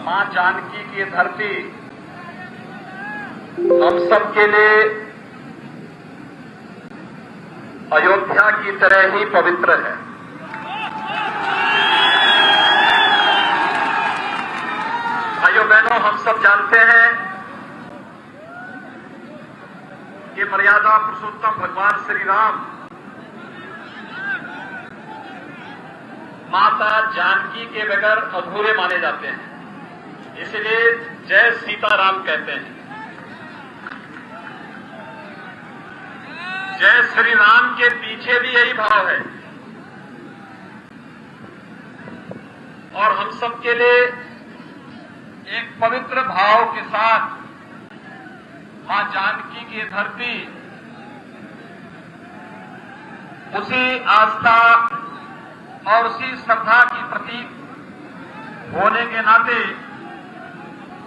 मां जानकी की धरती हम सब के लिए अयोध्या की तरह ही पवित्र है। भाइयों बहनों, हम सब जानते हैं कि मर्यादा पुरुषोत्तम भगवान श्री राम माता जानकी के बगैर अधूरे माने जाते हैं, इसलिए जय सीताराम कहते हैं। जय श्री राम के पीछे भी यही भाव है और हम सबके लिए एक पवित्र भाव के साथ मां जानकी की धरती उसी आस्था और उसी श्रद्धा की प्रतीक होने के नाते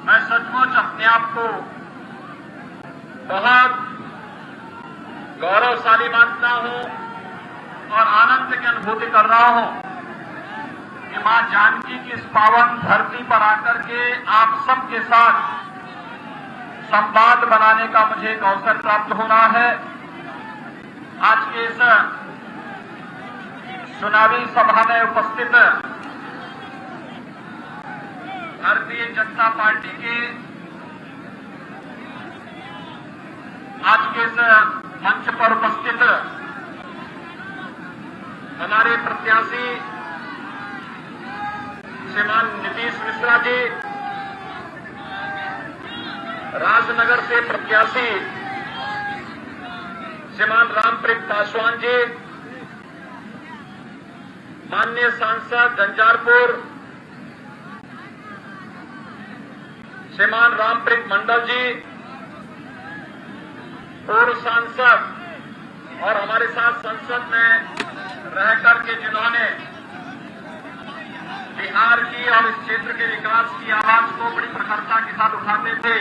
मैं सचमुच अपने आप को बहुत गौरवशाली मानता हूं और आनंद की अनुभूति कर रहा हूं कि मां जानकी की इस पावन धरती पर आकर के आप सबके साथ संवाद बनाने का मुझे एक अवसर प्राप्त होना है। आज के इस चुनावी सभा में उपस्थित भारतीय जनता पार्टी के आज के इस मंच पर उपस्थित हमारे प्रत्याशी श्रीमान नीतीश मिश्रा जी, राजनगर से प्रत्याशी श्रीमान रामप्रीत पासवान जी, माननीय सांसद झंझारपुर श्रीमान रामप्रीत मंडल जी, पूर्व सांसद और हमारे साथ संसद में रहकर के जिन्होंने बिहार की और इस क्षेत्र के विकास की आवाज को बड़ी प्रखरता के साथ उठाते थे,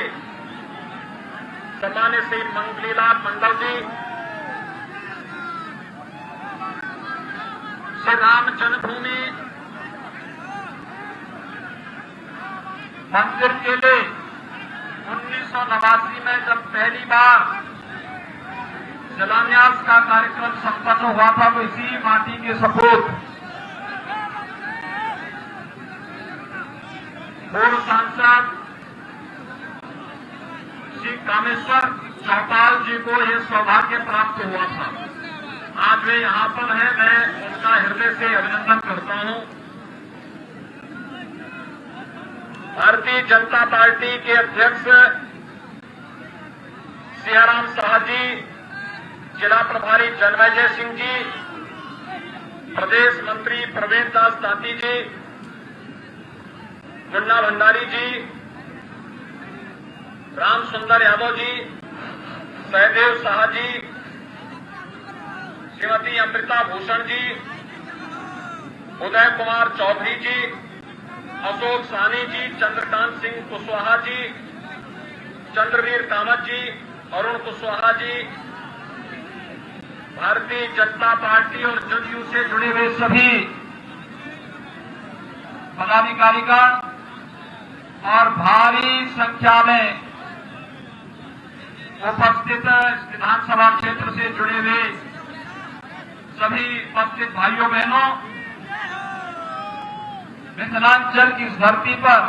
सम्मानित श्री मंगलीलाल मंडल जी, श्री राम जन्मभूमि मंदिर के लिए 1989 में जब पहली बार शिलान्यास का कार्यक्रम संपन्न हुआ था तो इसी माटी के सपूत पूर्व सांसद श्री कामेश्वर चौपाल जी को यह सौभाग्य प्राप्त हुआ था। आज वे यहां पर हैं, मैं उनका हृदय से अभिनंदन करता हूं। भारतीय जनता पार्टी के अध्यक्ष सियाराम शाह जी, जिला प्रभारी जन्मेजय सिंह जी, प्रदेश मंत्री प्रवीण दास दाती जी, मुन्ना भंडारी जी, राम सुंदर यादव जी, सहदेव शाह जी, श्रीमती अमृता भूषण जी, उदय कुमार चौधरी जी, अशोक साहनी जी, चंद्रकांत सिंह कुशवाहा जी, चंद्रवीर कामत जी, अरुण कुशवाहा जी, भारतीय जनता पार्टी और जदयू से जुड़े हुए सभी पदाधिकारीगण और भारी संख्या में उपस्थित इस विधानसभा क्षेत्र से जुड़े हुए सभी उपस्थित भाइयों बहनों, मिथिलांचल की इस धरती पर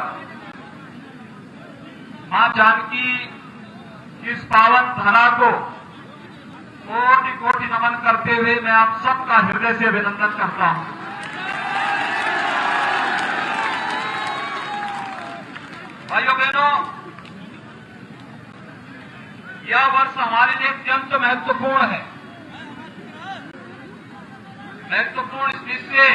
मां जानकी की इस पावन धरा को कोटि कोटि नमन करते हुए मैं आप सबका हृदय से अभिनंदन करता हूं। भाइयों बहनों, यह वर्ष हमारे लिए अत्यंत महत्वपूर्ण है। महत्वपूर्ण इसलिए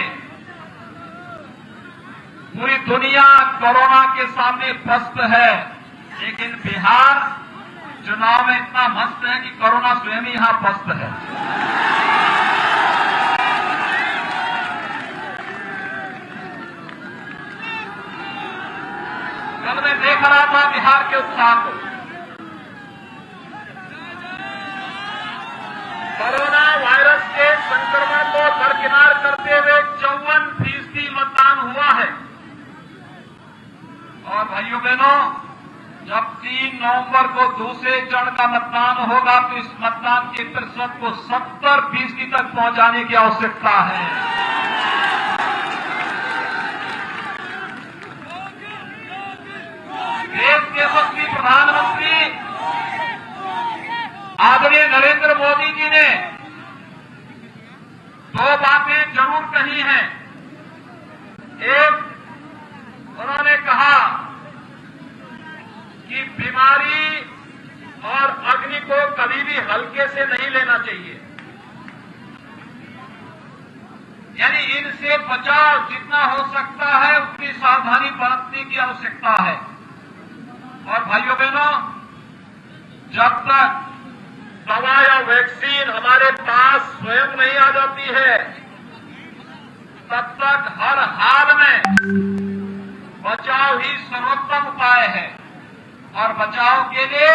पूरी दुनिया कोरोना के सामने पस्त है, लेकिन बिहार चुनाव में इतना मस्त है कि कोरोना स्वयं ही यहां पस्त है। कल मैं देख रहा था बिहार के उत्साह को। कोरोना वायरस के संक्रमण को दरकिनार करते हुए 54% मतदान हुआ है और भाइयों बहनों, जब 3 नवंबर को दूसरे चरण का मतदान होगा तो इस मतदान के प्रतिशत को 70% तक पहुंचाने की आवश्यकता है। देश के यशस्वी प्रधानमंत्री आदरणीय नरेंद्र मोदी जी ने 2 बातें जरूर कही हैं। एक, उन्होंने कहा कि बीमारी और अग्नि को कभी भी हल्के से नहीं लेना चाहिए, यानी इनसे बचाव जितना हो सकता है उतनी सावधानी बरतने की आवश्यकता है। और भाइयों बहनों, जब तक दवा या वैक्सीन हमारे पास स्वयं नहीं आ जाती है, तब तक हर हाल में बचाव ही सर्वोत्तम उपाय है। और बचाव के लिए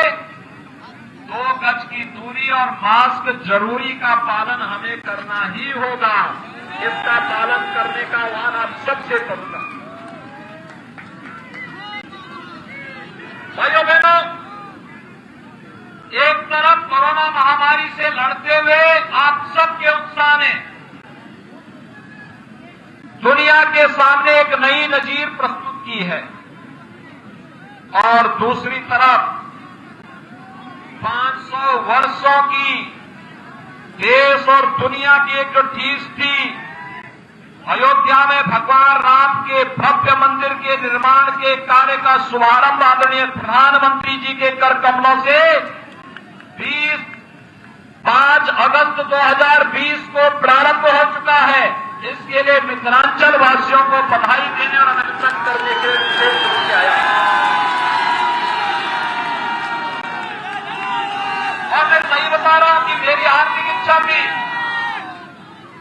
2 गज की दूरी और मास्क जरूरी का पालन हमें करना ही होगा। इसका पालन करने का आह्वान आप सबसे करूंगा। भाइयों बहनों, एक तरफ कोरोना महामारी से लड़ते हुए आप सबके उत्साह ने दुनिया के सामने एक नई नजीर प्रस्तुत की है, और दूसरी तरफ 500 वर्षों की देश और दुनिया की एक जो ठीस थी, अयोध्या में भगवान राम के भव्य मंदिर के निर्माण के कार्य का शुभारंभ आदरणीय प्रधानमंत्री जी के कर कमलों से 5 अगस्त 2020 को प्रारंभ हो चुका है। इसके लिए मिथिलांचल वासियों को बधाई देने और अभिनंदन करने के लिए आया। और मैं सही बता रहा हूं कि मेरी हार्दिक इच्छा थी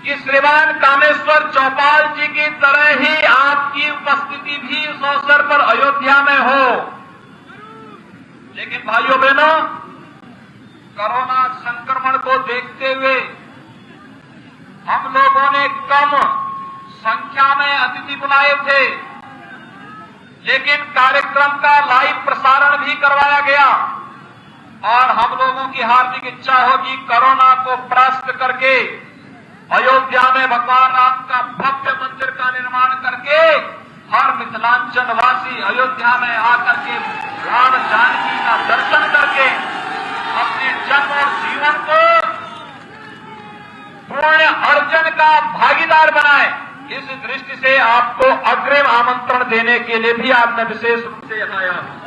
कि श्रीमान कामेश्वर चौपाल जी की तरह ही आपकी उपस्थिति भी उस अवसर पर अयोध्या में हो, लेकिन भाइयों बहनों, कोरोना संक्रमण को देखते हुए हम लोगों ने कम संख्या में अतिथि बुलाए थे, लेकिन कार्यक्रम का लाइव प्रसारण भी करवाया गया। और हम लोगों की हार्दिक इच्छा होगी कोरोना को परास्त करके अयोध्या में भगवान राम का भव्य मंदिर का निर्माण करके हर मिथिलांचल वासी अयोध्या में आकर के राम जानकी का दर्शन करके अपने जन्म और जीवन को पुण्य अर्जन का भागीदार बनाए। इस दृष्टि से आपको अग्रिम आमंत्रण देने के लिए भी आज मैं विशेष रूप से यहां आया हूं।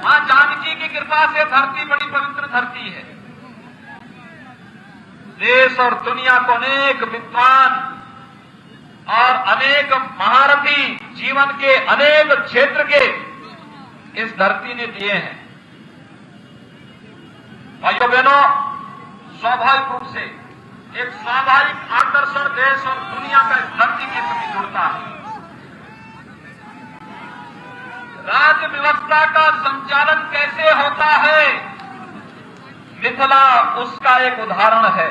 मां जानकी की कृपा से धरती बड़ी पवित्र धरती है। देश और दुनिया को अनेक विद्वान और अनेक महारथी जीवन के अनेक क्षेत्र के इस धरती ने दिए हैं। भाइयों बहनों, स्वाभाविक रूप से एक स्वाभाविक आकर्षण देश और दुनिया का इस धरती के प्रति जुड़ता है। राज्य व्यवस्था का संचालन कैसे होता है, मिथिला उसका एक उदाहरण है।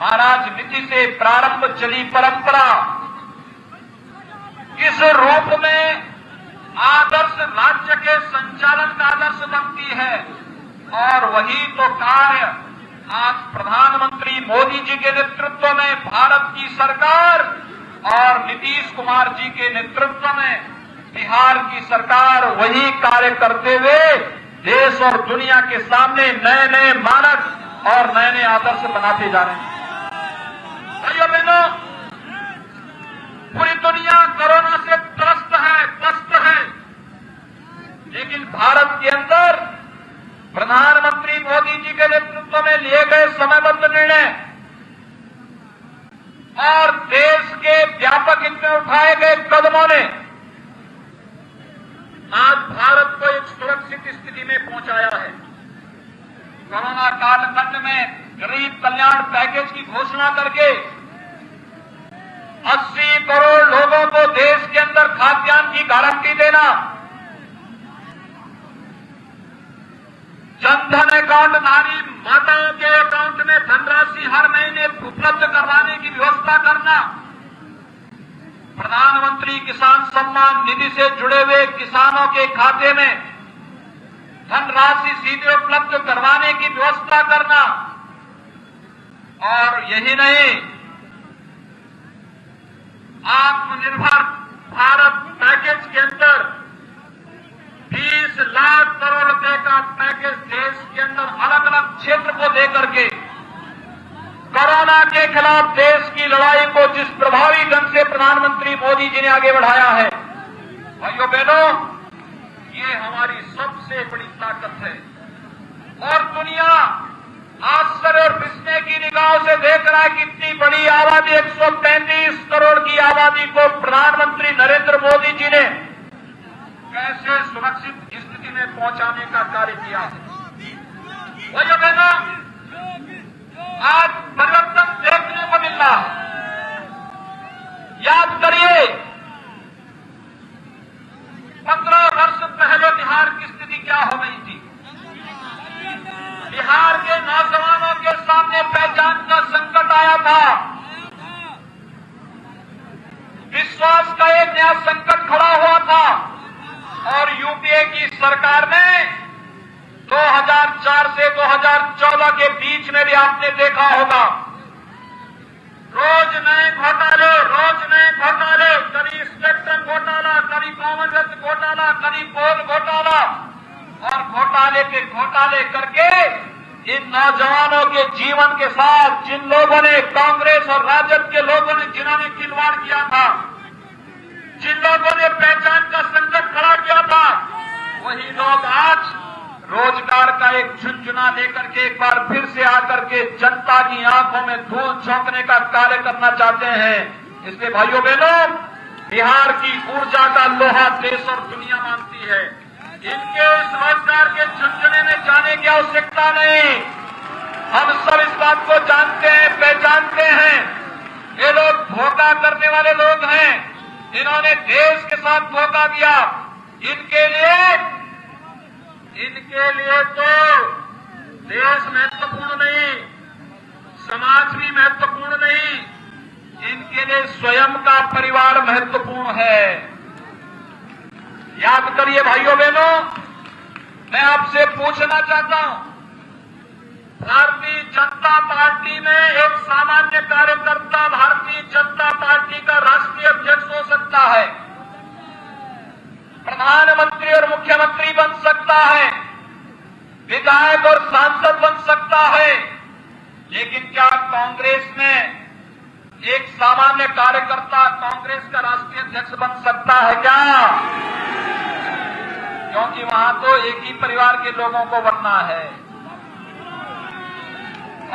महाराज मिथि से प्रारंभ चली परंपरा किस रूप में आदर्श राज्य के संचालन का आदर्श बनती है, और वही तो कार्य आज प्रधानमंत्री मोदी जी के नेतृत्व में भारत की सरकार और नीतीश कुमार जी के नेतृत्व में बिहार की सरकार वही कार्य करते हुए देश और दुनिया के सामने नए नए मानक और नए नए आदर्श बनाते जा रहे हैं। भाइयों बहनों, पूरी दुनिया कोरोना से त्रस्त है, लेकिन भारत के अंदर प्रधानमंत्री मोदी जी के नेतृत्व में लिए गए समयबद्ध निर्णय और देश के व्यापक हित में उठाए गए कदमों ने आज भारत को एक सुरक्षित स्थिति में पहुंचाया है। कोरोना कालखंड में गरीब कल्याण पैकेज की घोषणा करके 80 करोड़ लोगों को देश के अंदर खाद्यान्न की गारंटी देना, जनधन अकाउंटधारी माताओं के अकाउंट में धनराशि हर महीने उपलब्ध करवाने की व्यवस्था करना, प्रधानमंत्री किसान सम्मान निधि से जुड़े हुए किसानों के खाते में धनराशि सीधे उपलब्ध करवाने की व्यवस्था करना, और यही नहीं, आत्मनिर्भर भारत पैकेज के अंदर 20 लाख करोड़ रुपए का पैकेज देश के अंदर अलग अलग क्षेत्र को देकर के कोरोना के खिलाफ देश की लड़ाई को जिस प्रभावी ढंग से प्रधानमंत्री मोदी जी ने आगे बढ़ाया है, भाइयों बहनों, ये हमारी सबसे बड़ी ताकत है। और दुनिया आश्चर्य और विस्मय की निगाहों से देख रहा है कि इतनी बड़ी आबादी, 135 करोड़ की आबादी को प्रधानमंत्री नरेंद्र मोदी जी ने कैसे सुरक्षित स्थिति में पहुंचाने का कार्य किया है। भाइयों बहनों, आज परिवर्तन देखने को मिल रहा है। याद करिए, 15 वर्ष पहले बिहार की स्थिति क्या हो गई थी। बिहार के नौजवानों के सामने पहचान का संकट आया था, विश्वास का एक नया संकट खड़ा हुआ था, और यूपीए की सरकार ने 2004 से 2014 के बीच में भी आपने देखा होगा, रोज नए घोटाले, कभी स्पेक्ट्रम घोटाला, कभी कॉमनवेल्थ घोटाला, कभी पोल घोटाला, और घोटाले करके इन नौजवानों के जीवन के साथ जिन लोगों ने, कांग्रेस और राजद के लोगों ने जिन्होंने खिलवाड़ किया था, जिन लोगों ने पहचान का संकट खड़ा किया था, वही लोग आज रोजगार का एक झुनझुना लेकर के एक बार फिर से आकर के जनता की आंखों में धूल झोंकने का कार्य करना चाहते हैं। इसलिए भाइयों बहनों, बिहार की ऊर्जा का लोहा देश और दुनिया मानती है। इनके इस रोजगार के झुनझुने में जाने की आवश्यकता नहीं। हम सब इस बात को जानते हैं, पहचानते हैं। ये लोग धोखा करने वाले लोग हैं। इन्होंने देश के साथ धोखा दिया। इनके लिए तो देश महत्वपूर्ण नहीं, समाज भी महत्वपूर्ण नहीं, इनके लिए स्वयं का परिवार महत्वपूर्ण है। याद करिए भाइयों बहनों, मैं आपसे पूछना चाहता हूं, भारतीय जनता पार्टी में एक सामान्य कार्यकर्ता भारतीय जनता पार्टी का राष्ट्रीय अध्यक्ष हो सकता है, प्रधानमंत्री और मुख्यमंत्री बन सकता है, विधायक और सांसद बन सकता है, लेकिन क्या कांग्रेस में एक सामान्य कार्यकर्ता कांग्रेस का राष्ट्रीय अध्यक्ष बन सकता है क्या? क्योंकि वहां तो एक ही परिवार के लोगों को बनना है।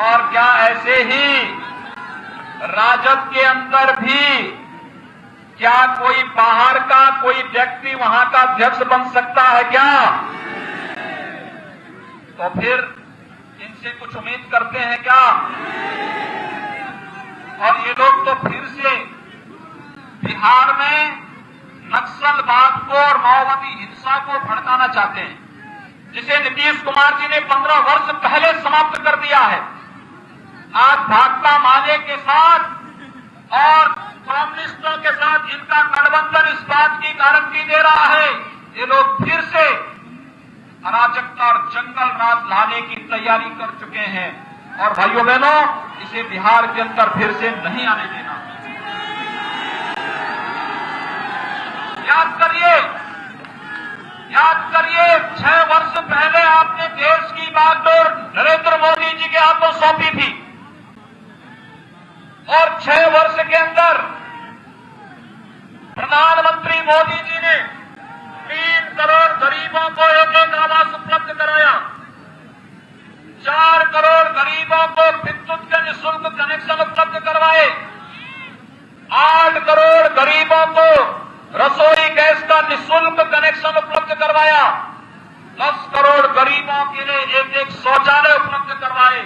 और क्या ऐसे ही राजद के अंदर भी क्या कोई बाहर का कोई व्यक्ति वहां का अध्यक्ष बन सकता है क्या? तो फिर इनसे कुछ उम्मीद करते हैं क्या? और ये लोग तो फिर से बिहार में नक्सलवाद को और माओवादी हिंसा को भड़काना चाहते हैं, जिसे नीतीश कुमार जी ने 15 वर्ष पहले समाप्त कर दिया है। आज भाकपा माले के साथ और कम्युनिस्टों के साथ इनका गठबंधन इस बात की गारंटी दे रहा है, ये लोग फिर से अराजकता और जंगल राज लाने की तैयारी कर चुके हैं। और भाइयों बहनों, इसे बिहार के अंदर फिर से नहीं आने देना। याद करिए 6 वर्ष पहले आपने देश की बागडोर नरेंद्र मोदी जी के हाथों सौंपी थी, और 6 वर्ष के अंदर प्रधानमंत्री मोदी जी ने 3 करोड़ गरीबों को एक आवास उपलब्ध कराया, 4 करोड़ गरीबों को विद्युत के निःशुल्क कनेक्शन उपलब्ध करवाए, 8 करोड़ गरीबों को रसोई गैस का निःशुल्क कनेक्शन उपलब्ध करवाया, 10 करोड़ गरीबों के लिए एक शौचालय उपलब्ध करवाए,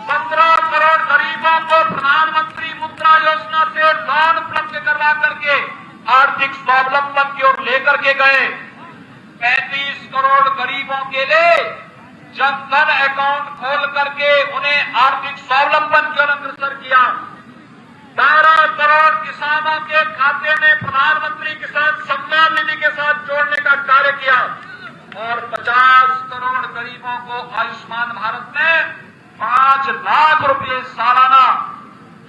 15 करोड़ गरीबों को प्रधानमंत्री मुद्रा योजना से लोन उपलब्ध करवा करके आर्थिक स्वावलंबन की ओर लेकर के गए, 35 करोड़ गरीबों के लिए जनधन अकाउंट खोल करके उन्हें आर्थिक स्वावलंबन की ओर अग्रसर किया, 12 करोड़ किसानों के खाते में प्रधानमंत्री किसान सम्मान निधि के साथ जोड़ने का कार्य किया और 50 करोड़ गरीबों को आयुष्मान भारत में 5 लाख रुपए सालाना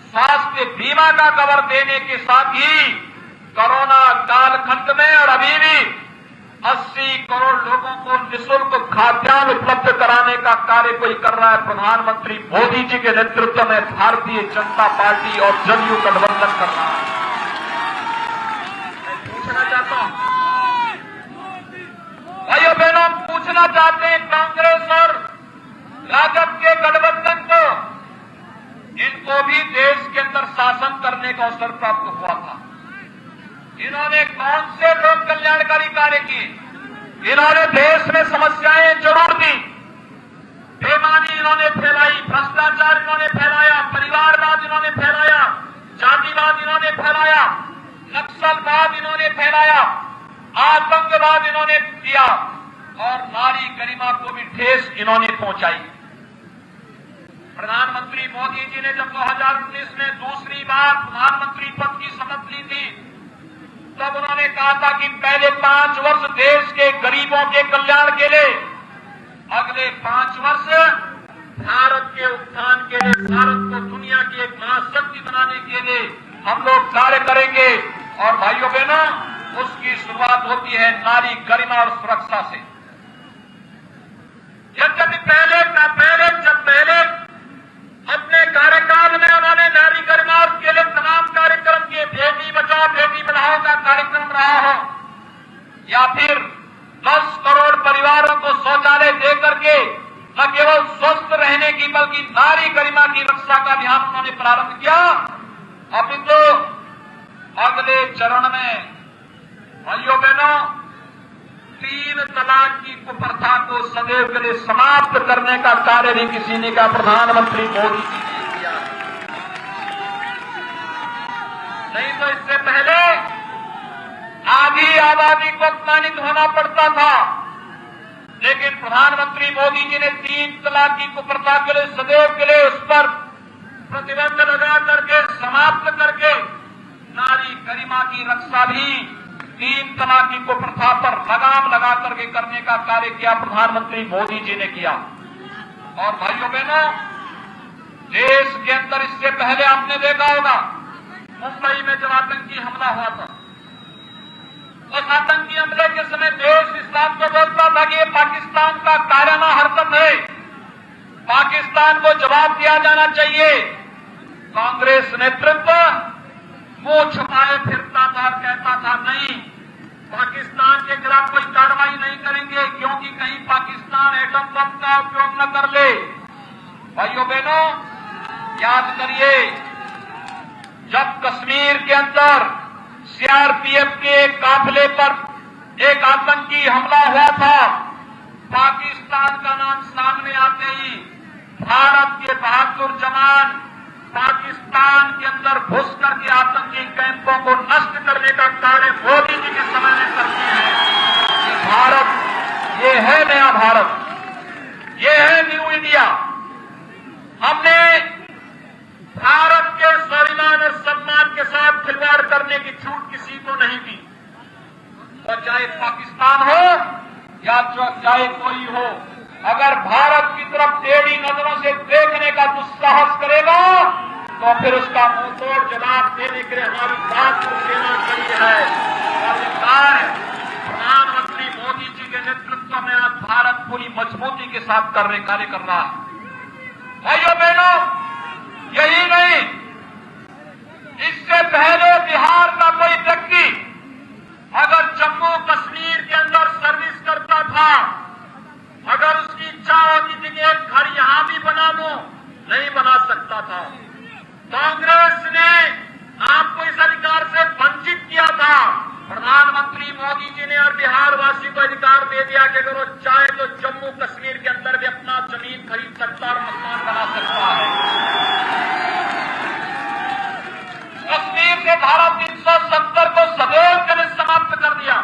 स्वास्थ्य बीमा का कवर देने के साथ ही कोरोना कालखंड में और अभी भी 80 करोड़ लोगों को निःशुल्क खाद्यान्न उपलब्ध कराने का कार्य कोई कर रहा है। प्रधानमंत्री मोदी जी के नेतृत्व में भारतीय जनता पार्टी और जदयू गठबंधन कर रहा है। मैं पूछना चाहता हूं, भाइयों बहनों, पूछना चाहते हैं कांग्रेस और राजद के गठबंधन को, इनको भी देश के अंदर शासन करने का अवसर प्राप्त हुआ था। इन्होंने कौन से लोक कल्याणकारी कार्य किए? इन्होंने देश में समस्याएं जरूर दी, बेईमानी इन्होंने फैलाई, भ्रष्टाचार इन्होंने फैलाया, परिवारवाद इन्होंने फैलाया, जातिवाद इन्होंने फैलाया, नक्सलवाद इन्होंने फैलाया, आतंकवाद इन्होंने किया और नारी गरिमा को भी ठेस इन्होंने पहुंचाई। प्रधानमंत्री मोदी जी ने जब 2019 में दूसरी बार प्रधानमंत्री पद की शपथ ली थी, तब उन्होंने कहा था कि पहले 5 वर्ष देश के गरीबों के कल्याण के लिए, अगले 5 वर्ष भारत के उत्थान के लिए, भारत को दुनिया की एक महाशक्ति बनाने के लिए हम लोग कार्य करेंगे। और भाइयों बहनों, उसकी शुरुआत होती है नारी गरिमा और सुरक्षा से। यद्यपि पहले अपने कार्यकाल में उन्होंने नारी गरिमा के लिए तमाम कार्यक्रम किए, बेटी बचाओ बेटी पढ़ाओ का कार्यक्रम रहा हो, या फिर 10 करोड़ परिवारों को शौचालय देकर के न केवल स्वस्थ रहने की बल्कि नारी गरिमा की रक्षा का अभियान उन्होंने प्रारंभ किया। अभी तो अगले चरण में भाइयों बहनों 3 तलाक की कुप्रथा को सदैव के लिए समाप्त करने का कार्य भी किसी ने कहा, प्रधानमंत्री मोदी जी ने किया। नहीं तो इससे पहले आधी आबादी को अपमानित होना पड़ता था, लेकिन प्रधानमंत्री मोदी जी ने 3 तलाक की कुप्रथा के लिए सदैव के लिए उस पर प्रतिबंध लगा करके समाप्त करके नारी गरिमा की रक्षा भी 3 तलाक की कुप्रथा पर लगाम लगा करके करने का कार्य किया प्रधानमंत्री मोदी जी ने किया। और भाइयों बहनों, देश के अंदर इससे पहले आपने देखा होगा मुंबई में जब आतंकी हमला हुआ था, उस आतंकी हमले के समय देश इस्लाम को बोलता था कि ये पाकिस्तान का कायराना हरकत है, पाकिस्तान को जवाब दिया जाना चाहिए। कांग्रेस नेतृत्व मुंह छुपाए फिरता था और कहता था नहीं, पाकिस्तान के खिलाफ कोई कार्रवाई नहीं करेंगे क्योंकि कहीं पाकिस्तान एटम बम का उपयोग न कर ले। भाइयों बहनों, याद करिए, जब कश्मीर के अंदर सीआरपीएफ के एक काफिले पर एक आतंकी हमला हुआ था, पाकिस्तान का नाम सामने आते ही भारत के बहादुर जवान पाकिस्तान के अंदर घुस करके आतंकी कैंपों को नष्ट करने का कार्य मोदी जी के समय में करते हैं। भारत, ये है नया भारत, ये है न्यू इंडिया। हमने भारत के स्वाभिमान और सम्मान के साथ खिलवाड़ करने की छूट किसी को नहीं दी, और चाहे पाकिस्तान हो या चाहे कोई हो, अगर भारत की तरफ टेढ़ी नजरों से देखने का दुस्साहस करेगा तो फिर उसका मुंहतोड़ जवाब देने के लिए हमारी बात को सेना खड़ी है। और ये कार्य प्रधानमंत्री मोदी जी के नेतृत्व में आज भारत पूरी मजबूती के साथ कार्य कर रहा है। भाइयों बहनों, यही नहीं, इससे पहले बिहार का कोई व्यक्ति अगर जम्मू कश्मीर के अंदर सर्विस करता था, अगर उसकी इच्छा होती थी कि एक घर यहां भी बना लो, नहीं बना सकता था। कांग्रेस ने आपको इस अधिकार से वंचित किया था। प्रधानमंत्री मोदी जी ने और बिहार वासी को अधिकार दे दिया कि अगर वो चाहे तो जम्मू कश्मीर के अंदर भी अपना जमीन खरीद सकता और मकान बना सकता है। कश्मीर से धारा 370 को सदैव के लिए समाप्त कर दिया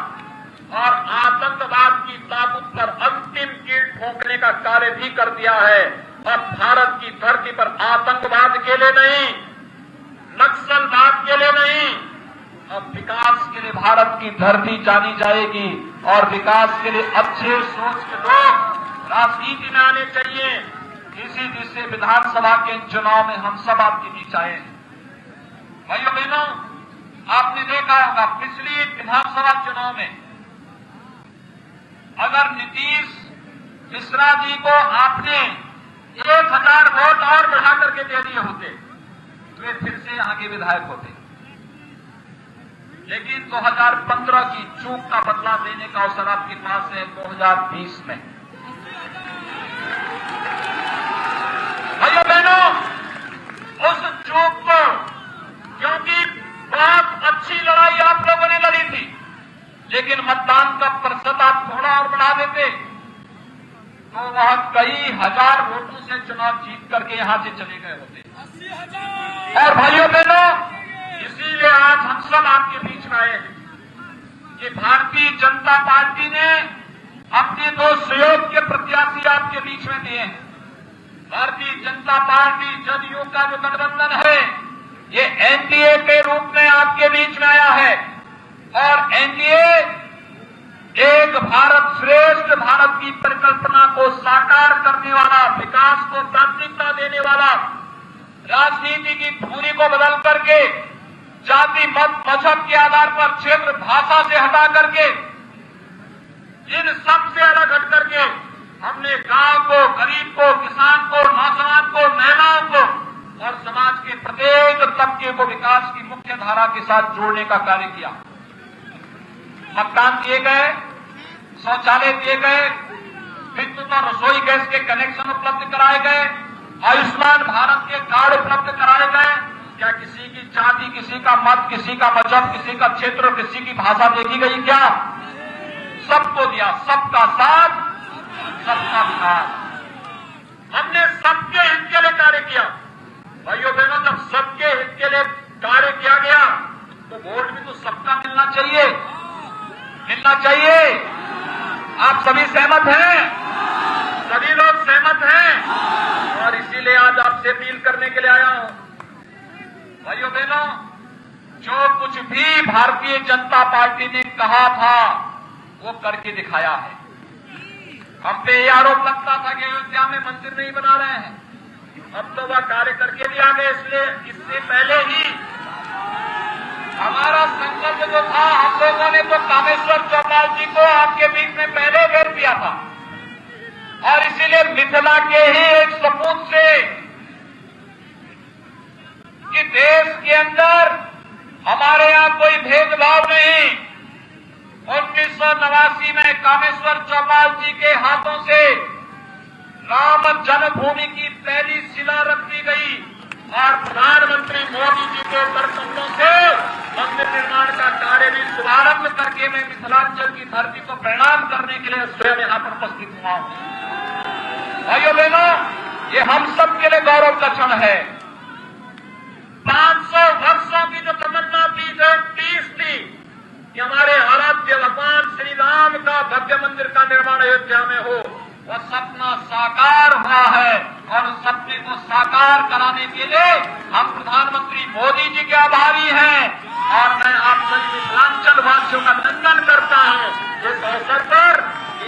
और आतंकवाद की ताबूत पर अंतिम कील ठोकने का कार्य भी कर दिया है। और भारत की धरती पर आतंकवाद के लिए नहीं, नक्सल विकास के लिए भारत की धरती जानी जाएगी और विकास के लिए अच्छे सोच के लोग राजनीति में आने चाहिए। इसी जिससे विधानसभा के चुनाव में हम सब आपके बीच आए हैं। भाइयों बहनों, आपने देखा होगा पिछली विधानसभा चुनाव में अगर नीतीश मिश्रा जी को आपने 1000 वोट और बढ़ा करके दे दिए होते तो वे फिर से यहाँ के विधायक होते। लेकिन 2015 की चूक का बदला देने का अवसर आपके पास है 2020 में। भाइयों बहनों, उस चूक को, क्योंकि बहुत अच्छी लड़ाई आप लोगों ने लड़ी थी, लेकिन मतदान का प्रतिशत आप थोड़ा और बढ़ा देते तो वह कई हजार वोटों से चुनाव जीत करके यहां से चले गए होते। और भाइयों बहनों, इसीलिए आज हम सब आपके बीच में आए हैं कि भारतीय जनता पार्टी ने अपने 2 सहयोग के प्रत्याशी आपके बीच में दिए हैं। भारतीय जनता पार्टी जदयू का जो गठबंधन है ये एनडीए के रूप में आपके बीच में आया है और एनडीए एक भारत श्रेष्ठ भारत की परिकल्पना को साकार करने वाला, विकास को प्राथमिकता देने वाला, राजनीति की धुरी को बदल करके जाति मत मजहब के आधार पर, क्षेत्र भाषा से हटा करके, इन सब से अलग हट करके हमने गांव को, गरीब को, किसान को, नौजवान को, महिलाओं को और समाज के प्रत्येक तबके को विकास की मुख्य धारा के साथ जोड़ने का कार्य किया। मतदान दिए गए, शौचालय दिए गए, विद्युत और रसोई गैस के कनेक्शन उपलब्ध कराए गए, आयुष्मान भारत के कार्ड उपलब्ध कराए गए। क्या किसी की जाति, किसी का मत, किसी का मजहब, किसी का क्षेत्र, किसी की भाषा देखी गई? क्या सबको दिया? सबका साथ, सबका विकास। हमने सबके हित के लिए कार्य किया। भाइयों बहनों, जब सबके हित के लिए कार्य किया गया तो वोट भी तो सबका मिलना चाहिए, मिलना चाहिए। आप सभी सहमत हैं? सभी लोग सहमत हैं और इसीलिए आज आपसे अपील करने के लिए आया हूं। भाइयों बहनों, जो कुछ भी भारतीय जनता पार्टी ने कहा था वो करके दिखाया है। हम पे यह आरोप लगता था कि अयोध्या में मंदिर नहीं बना रहे हैं, अब तो वह कार्य करके भी आ गए। इसलिए इससे पहले ही हमारा संकल्प जो था, हम लोगों ने तो कामेश्वर चौपाल जी को आपके बीच में पहले भेज दिया था और इसीलिए मिथिला के ही एक सपूत से कि देश के अंदर हमारे यहां कोई भेदभाव नहीं। 1989 में कामेश्वर चौपाल जी के हाथों से राम जन्मभूमि की पहली शिला रख दी गई और प्रधानमंत्री मोदी जी के करकमलों से मंदिर निर्माण का कार्य भी शुभारंभ करके मैं मिथिलांचल की धरती को प्रणाम करने के लिए स्वयं यहां पर उपस्थित हुआ हूं। भाइयों बहनों, ये हम सब के लिए गौरव का क्षण है। 500 वर्षों की जो तमन्ना थी, जो 30 थी कि हमारे आराध्य भगवान श्री राम का भव्य मंदिर का निर्माण अयोध्या में हो, वह सपना साकार हुआ है और उस सपने को साकार कराने के लिए हम प्रधानमंत्री मोदी जी के आभारी हैं और मैं आप सभी मिथिलांचल वासियों का अभिनंदन करता हूं। इस अवसर पर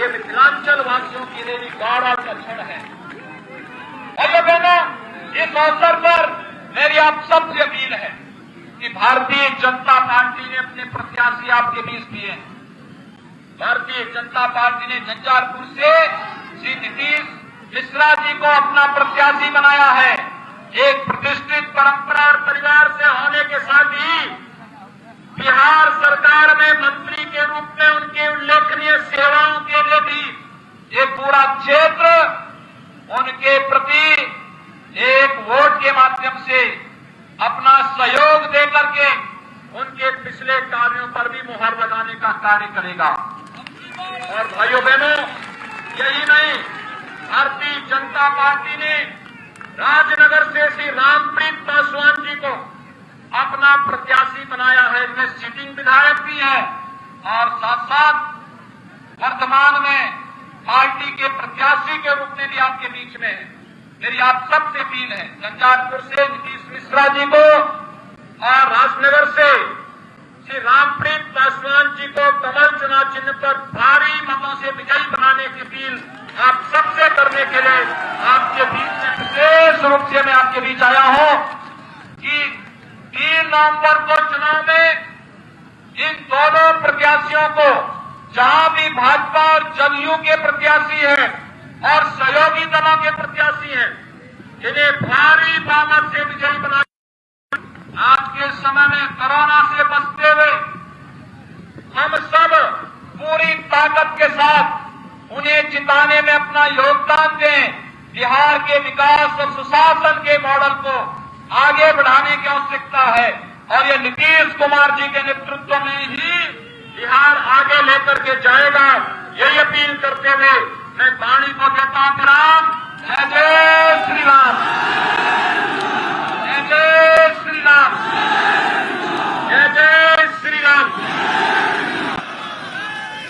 ये मिथिलांचल वासियों के लिए भी गौरव का क्षण है। भाइयों बहनों, इस अवसर पर मेरी आप सबसे अपील है कि भारतीय जनता पार्टी ने अपने प्रत्याशी आपके बीच दिए हैं। भारतीय जनता पार्टी ने झंझारपुर से श्री नीतीश मिश्रा जी को अपना प्रत्याशी बनाया है। एक प्रतिष्ठित परंपरा और परिवार से होने के साथ ही बिहार सरकार में मंत्री के रूप में उनकी उल्लेखनीय सेवाओं के लिए भी एक पूरा क्षेत्र उनके प्रति एक वोट के माध्यम से अपना सहयोग देकर के उनके पिछले कार्यों पर भी मुहर लगाने का कार्य करेगा। और भाइयों बहनों, यही नहीं, भारतीय जनता पार्टी ने राजनगर से श्री रामप्रीत पासवान जी को अपना प्रत्याशी बनाया है। इनमें सिटिंग विधायक भी है और साथ साथ वर्तमान में पार्टी के प्रत्याशी के रूप में भी आपके बीच में है। मेरी आप सबसे अपील है, झंझारपुर से नीतीश मिश्रा जी को और राजनगर से श्री रामप्रीत पासवान जी को कमल चुनाव चिन्ह पर भारी मतों से विजयी बनाने की अपील आप सबसे करने के लिए आपके बीच में विशेष रूप से मैं आपके बीच आया हूं कि 3 नवंबर को चुनाव में इन दोनों प्रत्याशियों को, जहां भी भाजपा और जदयू के प्रत्याशी हैं और सहयोगी दलों के प्रत्याशी हैं, इन्हें भारी बहुमत से विजयी बना आज के समय में कोरोना से बचते हुए हम सब पूरी ताकत के साथ उन्हें जिताने में अपना योगदान दें। बिहार के विकास और सुशासन के मॉडल को आगे बढ़ाने की आवश्यकता है और ये नीतीश कुमार जी के नेतृत्व में ही बिहार आगे लेकर के जाएगा। यही अपील करते हुए मैं वाणी को देता हूं राम। जय जय श्री राम, जय जय श्री राम, जय जय